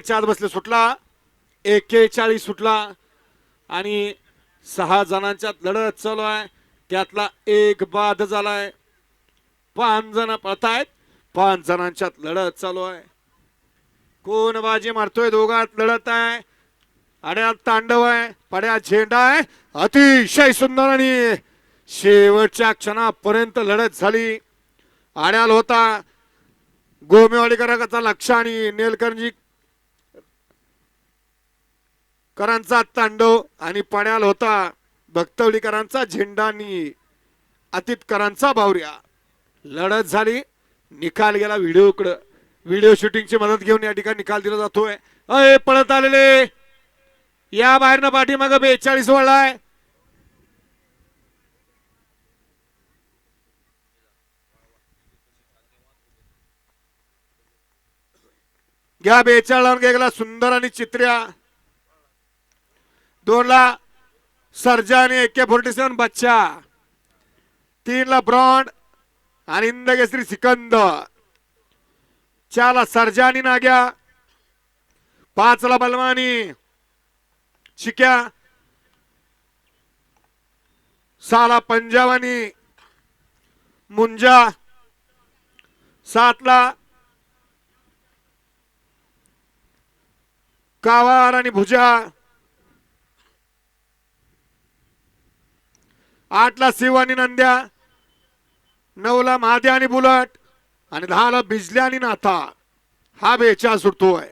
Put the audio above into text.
शेवटच्या आत बसले सुटला 41 सुटला आणि 6 जणांच्यात लढत चालू आहे. त्यातला एक बाद झालाय. 5 जण पळतायत. 5 जणांच्यात लढत चालू आहे. कोण बाजी मारतोय? दोघात लढत आहे. आड्यात तांडव आहे. पड्यात झेंडा आहे. अतिशय सुंदर आणि शेवटच्या क्षणापर्यंत लढत झाली. आड्याल होता गोमेवाडीकरांचा लक्ष आणि नेलकरजी करांचा तांडव आणि पड्याल होता भक्तवडीकरांचा झेंडा आणि अतितकरांचा बावऱ्या. लढत झाली. निकाल गेला व्हिडिओकडे. व्हिडिओ शूटिंगची मदत घेऊन या ठिकाणी निकाल दिला जातोय. अय पळत आलेले या बाहेरनं पाठीमाग 42 वळलाय. घ्या 42 गेला सुंदर आणि चित्र्या. 2 ला सर्जा आणि AK-47 बच्चा. 3 ला ब्रॉन्ड आणि इंदकेसरी सिकंदर. 4 ला सर्जा आणि नाग्या. 5 ला बलवानी चिक्या. 6 ला पंजाब आणि मुंजा. 7 ला कावार आणि भुजा. 8 ला शिव आणि नंद्या. 9 ला महाद्या आणि बुलट आणि 10 ला बिजल्या आणि नाथा. हा 42 सुटतोय.